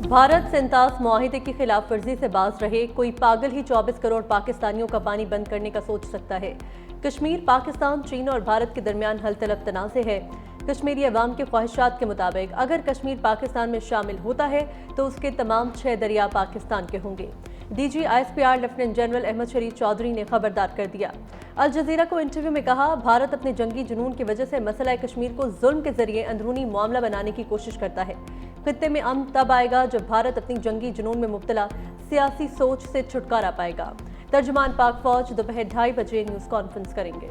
भारत सेंतास मुआहिदे की खिलाफ वर्जी से बाज रहे कोई पागल ही 24 करोड़ पाकिस्तानियों का पानी बंद करने का सोच सकता है। कश्मीर पाकिस्तान, चीन और भारत के दरमियान हल तलब तनाज़े है। कश्मीरी अवाम के ख्वाहिशात के मुताबिक अगर कश्मीर पाकिस्तान में शामिल होता है तो उसके तमाम 6 दरिया पाकिस्तान के होंगे। DG ISPR lieutenant general Ahmed Sharif Chaudhry ने खबरदार कर दिया। अल जजीरा को इंटरव्यू में कहा, भारत अपने जंगी जुनून की वजह से मसला कश्मीर को जुल्म के जरिए अंदरूनी मामला बनाने की कोशिश करता है। खित्ते में अमन तब आएगा जब भारत अपनी जंगी जुनून में मुब्तला सियासी सोच से छुटकारा पाएगा। तर्जुमान पाक फौज दोपहर 2:30 बजे न्यूज कॉन्फ्रेंस करेंगे।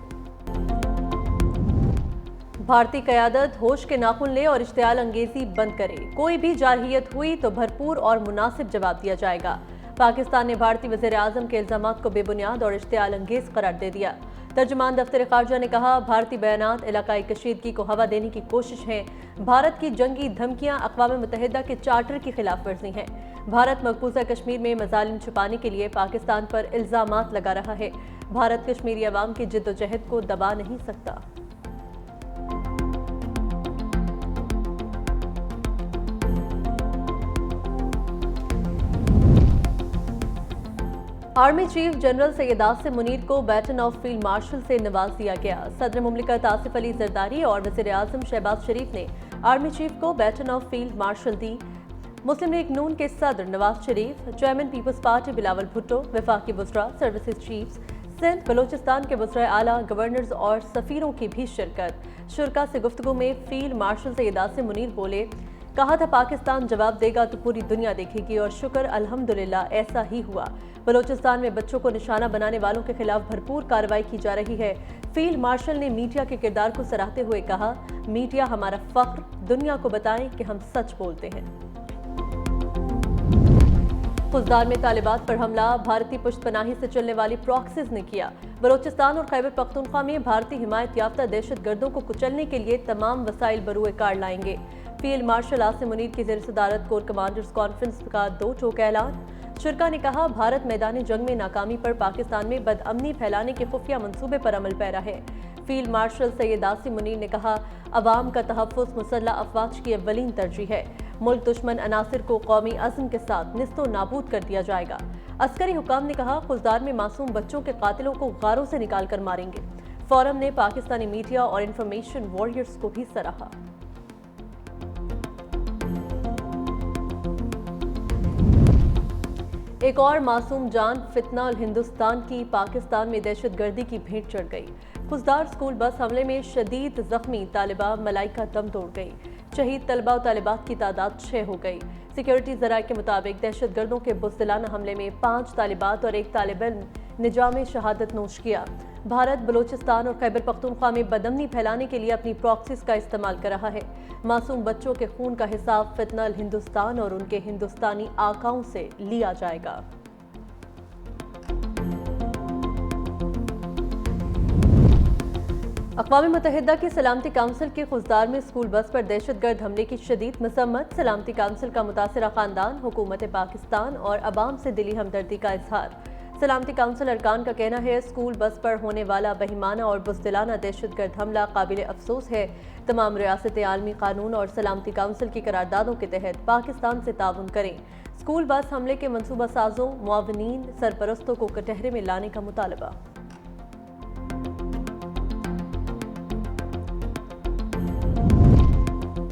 भारतीय क़यादत होश के नाखून ले और इश्तियाल अंगेजी बंद करे। कोई भी जारहियत हुई तो भरपूर और मुनासिब जवाब दिया जाएगा। पाकिस्तान ने भारतीय वज़ीर आज़म के इल्ज़ामात को बेबुनियाद और इश्तियाल अंगेज करार दे दिया। तर्जुमान दफ्तर ख़ारजा ने कहा, भारतीय बयानात इलाकाई कशीदगी को हवा देने की कोशिश है। भारत की जंगी धमकियां अक़वाम मुत्तहिदा के चार्टर की खिलाफ वर्जी हैं। भारत मकबूजा कश्मीर में मज़ालिम छुपाने के लिए पाकिस्तान पर इल्ज़ामात लगा रहा है। भारत कश्मीरी अवाम की जिद्दोजहद को दबा नहीं सकता। Army chief general Syed Asim Munir को बैटन ऑफ फील्ड मार्शल से नवाज दिया गया। सदर मुमलिकत आसिफ अली जरदारी और वज़ीर आज़म शहबाज शरीफ ने आर्मी चीफ को बैटन ऑफ फील्ड मार्शल दी। मुस्लिम लीग नून के सदर नवाज शरीफ, चेयरमैन पीपल्स पार्टी बिलावल भुट्टो, वफाकी वज़रा, सर्विसेज चीफ्स, सिंध बलोचिस्तान के वज़रा आला, गवर्नर्स और सफ़ीरों की भी शिरकत। शुरका से गुफ्तगू में फील्ड मार्शल सैयद आसिम मुनीर बोले, कहा था पाकिस्तान जवाब देगा तो पूरी दुनिया देखेगी और शुक्र अल्हम्दुलिल्लाह ऐसा ही हुआ। बलोचिस्तान में बच्चों को निशाना बनाने वालों के खिलाफ भरपूर कार्रवाई की जा रही है। फील्ड मार्शल ने मीडिया के किरदार को सराहते हुए कहा, मीडिया हमारा फख्र, दुनिया को बताएं कि हम सच बोलते हैं। खुजदार में तालिबात पर हमला भारतीय पुश्तपनाही से चलने वाली प्रॉक्सीज ने किया। बलोचिस्तान और खैबर पख्तूनख्वा में भारतीय हिमायत याफ्ता दहशत गर्दों को कुचलने के लिए तमाम वसाइल बरूए कार लाएंगे। फील्ड मार्शल आसिम मुनीर की ज़ेर सदारत कोर कमांडर्स कॉन्फ्रेंस का 2 टोक ऐलान। शुरका ने कहा, भारत मैदानी जंग में नाकामी पर पाकिस्तान में बदअमनी फैलाने के खुफिया मंसूबे पर अमल पैरा है। फील्ड मार्शल सैयद आसिम मुनीर ने कहा, अवाम का तहफ़्फ़ुज़ मुसल्लह अफ़वाज की अव्वलीन तरजीह है। मुल्क दुश्मन अनासिर को कौमी अज़्म के साथ निस्तो नाबूद कर दिया जाएगा। अस्करी हुकाम ने कहा, खुजदार में मासूम बच्चों के कातिलों को गारों से निकाल कर मारेंगे। फोरम ने पाकिस्तानी मीडिया और इंफॉर्मेशन वॉरियर्स को भी सराहा। एक और मासूम जान फितना हिंदुस्तान की पाकिस्तान में दहशतगर्दी की भेंट चढ़ गई। खुजदार स्कूल बस हमले में शदीद जख्मी तालिबा मलाइका दम तोड़ गई। शहीद तलबा और तालिबात की तादाद 6 हो गई। सिक्योरिटी ज़राए के मुताबिक दहशतगर्दों के बुज़दिलाना हमले में 5 तालिबात और 1 तालिब इल्म निजाम शहादत नोश किया। भारत बलोचिस्तान और खैबर पख्तूनख्वा में बदअमनी फैलाने के लिए अपनी प्रॉक्सीज का इस्तेमाल कर रहा है। मासूम बच्चों के खून का हिसाब फितना हिंदुस्तान और उनके हिंदुस्तानी आकाओं से लिया जाएगा। अक़वाम मुत्तहिदा की सलामती काउंसिल के खुजदार में स्कूल बस पर दहशतगर्द हमले की शदीद मसम्मत। सलामती काउंसिल का मुतासिरा खानदान, हुकूमत पाकिस्तान और अवाम से दिली हमदर्दी का इजहार। सलामती काउंसिल अरकान का कहना है, स्कूल बस पर होने वाला बहिमाना और बुज़दिलाना दहशतगर्द हमला काबिल अफसोस है। तमाम रियासतें आलमी कानून और सलामती काउंसिल की करारदादों के तहत पाकिस्तान से ताउन करें। स्कूल बस हमले के मनसूबा साजों, मुआवनीन, सरपरस्तों को कटहरे में लाने का मुतालबा।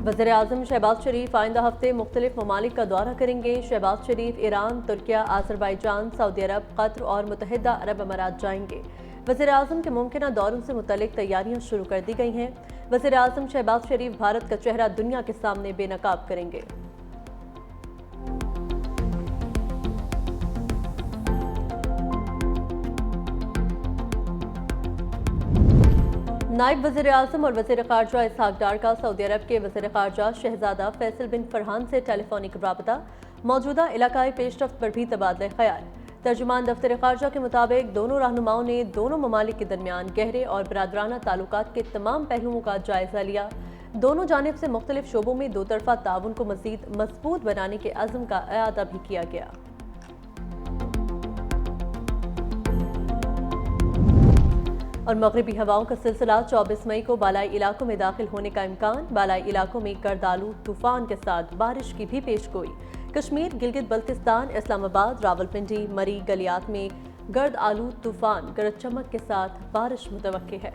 वज़ीर आज़म शहबाज शरीफ आइंदा हफ्ते मुख्तलिफ ममालिक का दौरा करेंगे। शहबाज शरीफ ईरान, तुर्किया, आज़रबाईजान, सऊदी अरब, कतर और मुत्तहिदा अरब अमारात जाएंगे। वज़ीर आज़म के मुमकिना दौरों से मुतल्लिक तैयारियां शुरू कर दी गई हैं। वज़ीर आज़म शहबाज शरीफ भारत का चेहरा दुनिया के सामने बेनकाब करेंगे। नायब वज़ीर आज़म और वज़ीर ख़ारजा इसहाक़ डार का सऊदी अरब के वज़ीर ख़ारजा शहज़ादा फैसल बिन फरहान से टेलीफोनिक राबता। मौजूदा इलाकाई पेशरफ्त पर भी तबादला ख्याल। तर्जुमान दफ्तर ख़ारजा के मुताबिक दोनों रहनुमाओं ने दोनों ममालिक के दरमियान गहरे और बरादराना ताल्लुकात के तमाम पहलुओं का जायज़ा लिया। दोनों जानिब से मुख्तलिफ शोबों में दो तरफ़ा ताउन को मज़ीद मज़बूत बनाने के अज़्म का इआदा भी किया गया। और मगरिबी हवाओं का सिलसिला 24 मई को बालाई इलाकों में दाखिल होने का इम्कान। बालाई इलाकों में गर्द आलूद तूफान के साथ बारिश की भी पेशगोई। कश्मीर, गिलगित बल्तिस्तान, इस्लामाबाद, रावलपिंडी, मरी, गलियात में गर्द आलूद तूफान गरज चमक के साथ बारिश मुतवक्के है।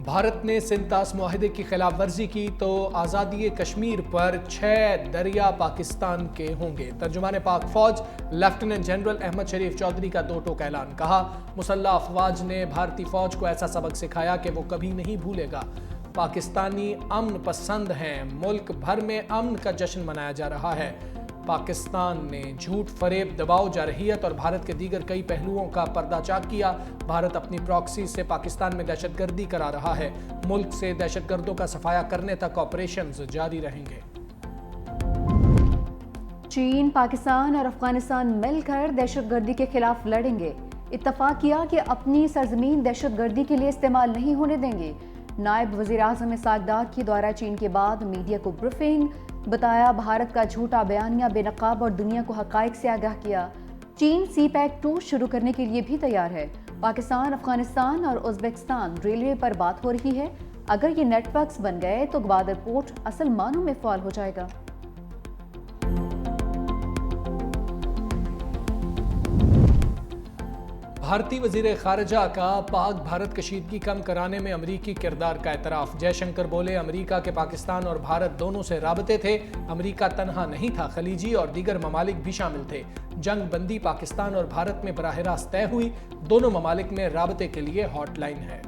भारत ने सिंतास मुआहिदे की खिलाफ वर्जी की तो आज़ादी कश्मीर पर 6 दरिया पाकिस्तान के होंगे। तर्जुमान पाक फौज लेफ्टिनेंट जनरल अहमद शरीफ चौधरी का दो टोक ऐलान। कहा, मुसल्लह अफवाज ने भारतीय फौज को ऐसा सबक सिखाया कि वो कभी नहीं भूलेगा। पाकिस्तानी अमन पसंद हैं, मुल्क भर में अमन का जश्न मनाया जा रहा है। पाकिस्तान ने झूठ, फरेब, दबाव, जारहियत और भारत के दीगर कई पहलुओं का पर्दाचाक किया। भारत अपनी प्रॉक्सी से पाकिस्तान में दहशतगर्दी करा रहा है। मुल्क से दहशतगर्दों का सफाया करने तक ऑपरेशंस जारी रहेंगे। चीन, पाकिस्तान और अफगानिस्तान मिलकर दहशतगर्दी के खिलाफ लड़ेंगे। इत्तफाक किया कि अपनी सरजमीन दहशतगर्दी के लिए इस्तेमाल नहीं होने देंगे। नायब वज़ीर-ए-आज़म इसहाक़ डार के द्वारा चीन के बाद मीडिया को ब्रीफिंग। बताया, भारत का झूठा बयानिया बेनकाब और दुनिया को हक़ाइक़ से आगाह किया। चीन CPEC-2 शुरू करने के लिए भी तैयार है। पाकिस्तान, अफगानिस्तान और उज़्बेकिस्तान रेलवे पर बात हो रही है। अगर ये नेटवर्क्स बन गए तो ग्वादर पोर्ट असल मानों में फ़ाल हो जाएगा। भारतीय वज़ीर ख़ारिजा का पाक भारत कशीदगी कम कराने में अमरीकी किरदार का एतराफ़। जयशंकर बोले, अमरीका के पाकिस्तान और भारत दोनों से राबते थे। अमरीका तनहा नहीं था, खलीजी और दीगर ममालिक भी शामिल थे। जंग बंदी पाकिस्तान और भारत में बराह रास्त तय हुई। दोनों ममालिक में राबते के लिए हॉटलाइन है।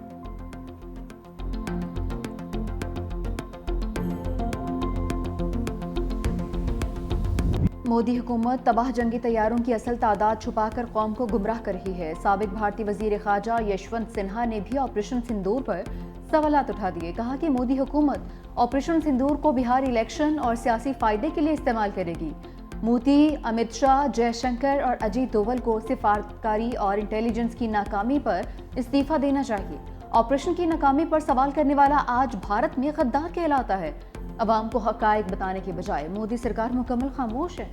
मोदी हुकूमत तबाह जंगी तैयारों की असल तादाद छुपाकर कौम को गुमराह कर रही है। साबिक भारतीय वज़ीर ख़ारजा यशवंत सिन्हा ने भी ऑपरेशन सिंदूर पर सवालात उठा दिए। कहा कि मोदी हुकूमत ऑपरेशन सिंदूर को बिहार इलेक्शन और सियासी फ़ायदे के लिए इस्तेमाल करेगी। मोदी, अमित शाह, जयशंकर और अजीत डोवल को सिफारतकारी और इंटेलिजेंस की नाकामी पर इस्तीफ़ा देना चाहिए। ऑपरेशन की नाकामी पर सवाल करने वाला आज भारत में गद्दार कहलाता है। अवाम को हक़ाइक़ बताने के बजाय मोदी सरकार मुकम्मल खामोश है।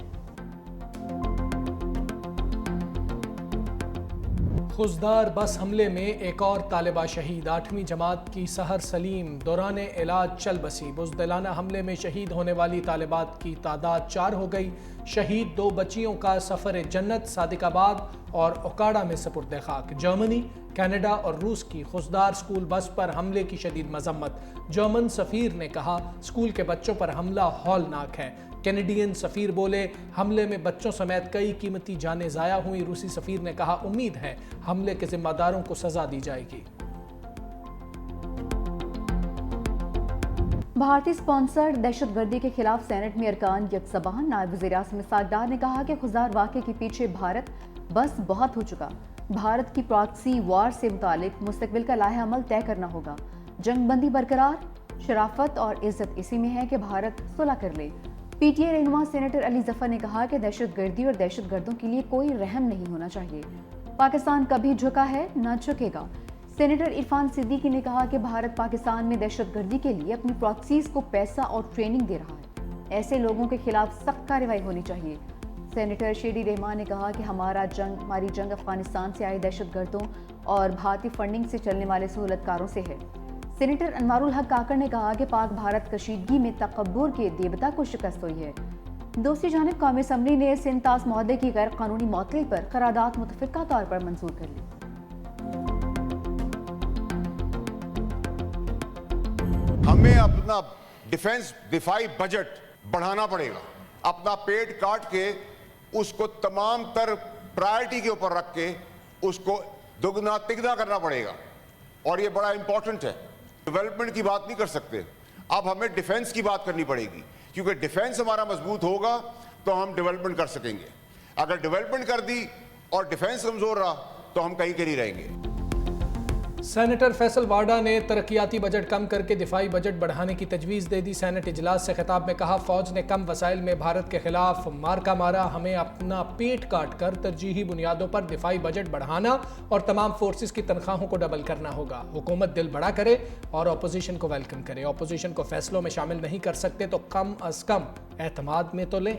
खुजदार बस हमले में एक और तालिबा शहीद। 8वीं जमात की सहर सलीम दौरान इलाज चल बसी। बुज़दिलाना हमले में शहीद होने वाली तालिबात की तादाद 4 हो गई। शहीद 2 बच्चियों का सफ़र जन्नत सादिकाबाद और ओकाड़ा में सपुर्द खाक। जर्मनी, कनाडा और रूस की खुजदार स्कूल बस पर हमले की शदीद मजम्मत। जर्मन सफ़ीर ने कहा, स्कूल के बच्चों पर हमला हौलनाक है। कैनेडियन सफ़ीर बोले, हमले में बच्चों समेत कई कीमती जानें ज़ाया हुई। रूसी सफ़ीर ने कहा, उम्मीद है हमले के जिम्मेदारों को सज़ा दी जाएगी। भारतीय स्पॉन्सर्ड दहशतगर्दी के खिलाफ सेनेट में अरकान यकज़बान। नायब वज़ीर-ए-आज़म इसहाक़ डार ने कहा कि खुजदार वाक़े के पीछे भारत बस बहुत हो चुका। भारत की प्रॉक्सी वॉर से मुतालिक मुस्तकबिल का लाहे अमल तय करना होगा। जंग बंदी बरकरार, शराफत और इज्जत इसी में है कि भारत सुलह कर ले। PTA रहनुमा सेनेटर अली ज़फ़र ने कहा कि दहशतगर्दी और दहशतगर्दों के लिए कोई रहम नहीं होना चाहिए। पाकिस्तान कभी झुका है न झुकेगा। सेनेटर इरफान सिद्दीकी ने कहा कि भारत पाकिस्तान में दहशतगर्दी के लिए अपनी प्रॉक्सीज को पैसा और ट्रेनिंग दे रहा है। ऐसे लोगों के खिलाफ सख्त कार्रवाई होनी चाहिए। सेनेटर शेडी रहमान ने कहा कि हमारी जंग अफगानिस्तान से आए दहशतगर्दों और भारतीय फंडिंग से चलने वाले सहूलतकारों से है। सेनेटर अनवारुल हक काकड़ ने कहा कि पाक भारत कशीदगी में तकब्बुर के देवता को शिकस्त हुई है। दूसरी जानिब कौमी असम्बली ने सिंतास मुआहदे की गैर कानूनी मअतली पर करारदाद मुतफ़िक़ा तौर पर मंजूर कर ली। हमें अपना दिफाई बजट बढ़ाना पड़ेगा। अपना पेट काट के उसको तमाम तर प्रायोरिटी के ऊपर रख के उसको दुगना तिगना करना पड़ेगा। और ये बड़ा इंपॉर्टेंट है। डेवलपमेंट की बात नहीं कर सकते, अब हमें डिफेंस की बात करनी पड़ेगी, क्योंकि डिफेंस हमारा मजबूत होगा तो हम डेवलपमेंट कर सकेंगे। अगर डेवलपमेंट कर दी और डिफेंस कमजोर रहा तो हम कहीं के नहीं रहेंगे। सेनेटर फैसल वाडा ने तरक्याती बजट कम करके दिफाई बजट बढ़ाने की तजवीज़ दे दी। सेनेट इजलास से खिताब में कहा, फौज ने कम वसाइल में भारत के खिलाफ मार्का मारा। हमें अपना पेट काट कर तरजीही बुनियादों पर दिफाई बजट बढ़ाना और तमाम फोर्सेस की तनख्वाहों को डबल करना होगा। हुकूमत दिल बड़ा करे और अपोजिशन को वेलकम करे। अपोजिशन को फैसलों में शामिल नहीं कर सकते तो कम अज कम एतमाद में तो लें।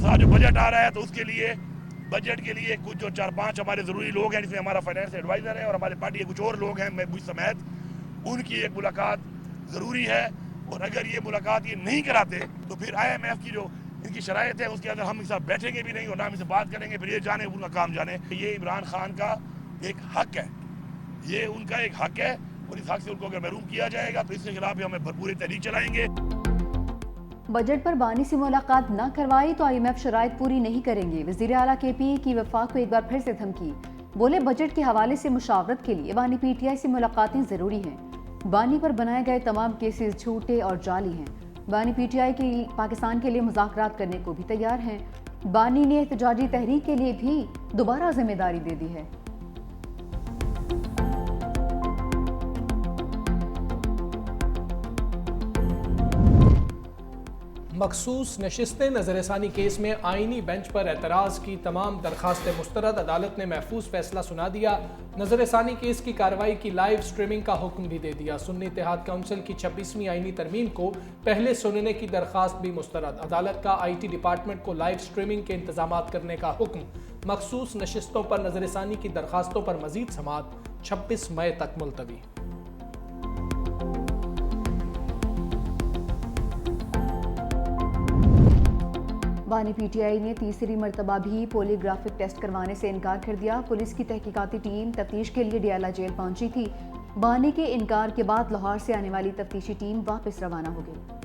साथ जो बजट आ रहा है तो उसके लिए बजट के लिए कुछ जो 4-5 हमारे ज़रूरी लोग हैं, जिसमें हमारा फाइनेंस एडवाइज़र है और हमारे पार्टी के कुछ और लोग हैं, मैं मुझ समेत, उनकी एक मुलाकात ज़रूरी है। और अगर ये मुलाकात ये नहीं कराते तो फिर IMF की जो इनकी शराइत है उसके अंदर हम इनके साथ बैठेंगे भी नहीं और ना हम इनसे बात करेंगे। फिर ये जाने उनका काम जाने। ये इमरान खान का एक हक है, ये उनका एक हक है और इस हक से उनको अगर महरूम किया जाएगा तो इसके खिलाफ भी हमें भरपूर तहरीक चलाएंगे। बजट पर बानी से मुलाकात न करवाई तो IMF शराइत पूरी नहीं करेंगे। वज़ीर आला KP की वफाक को एक बार फिर से धमकी। बोले बजट के हवाले से मुशावरत के लिए बानी PTI से मुलाकातें ज़रूरी हैं। बानी पर बनाए गए तमाम केसेस झूठे और जाली हैं। बानी PTI की पाकिस्तान के लिए मुज़ाकरात करने को भी तैयार हैं। बानी ने एहतजाजी तहरीक के लिए भी दोबारा जिम्मेदारी दे दी है। मखसूस नशिस्तें नज़रसानी केस में आइनी बेंच पर एतराज़ की तमाम दरखास्तें मुस्तरद। अदालत ने महफूज फैसला सुना दिया। नज़रसानी केस की कार्रवाई की लाइव स्ट्रीमिंग का हुक्म भी दे दिया। सुन्नी इत्तेहाद काउंसिल की 26वीं आइनी तरमीम को पहले सुनने की दरखास्त भी मुस्तरद। अदालत का IT डिपार्टमेंट को लाइव स्ट्रीमिंग के इंतजामात करने का हुक्म। मखसूस नशिस्तों पर नज़रसानी की दरखास्तों पर मजीद समाअत 26 मई तक मुलतवी। बानी PTI ने तीसरी मरतबा भी पोलीग्राफिक टेस्ट करवाने से इनकार कर दिया। पुलिस की तहकीकाती टीम तफ्तीश के लिए डियाला जेल पहुंची थी। बानी के इनकार के बाद लाहौर से आने वाली तफ्तीशी टीम वापस रवाना हो गई।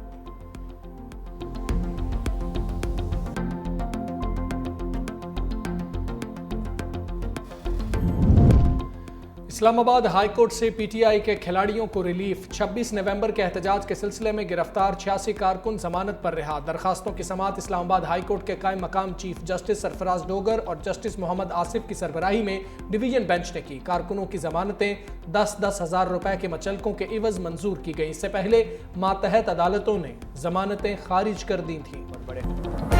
इस्लामाबाद हाई कोर्ट से PTI के खिलाड़ियों को रिलीफ। 26 नवंबर के एहतजाज के सिलसिले में गिरफ्तार 86 कारकुन जमानत पर रिहा। दरखास्तों की समाअत इस्लामाबाद हाई कोर्ट के कायम मकाम चीफ जस्टिस सरफराज डोगर और जस्टिस मोहम्मद आसिफ की सरबराही में डिवीजन बेंच ने की। कारकुनों की जमानतें 10-10 हज़ार रुपए के मचलकों के इवज मंजूर की गई। इससे पहले मातहत अदालतों ने जमानतें खारिज कर दी थी।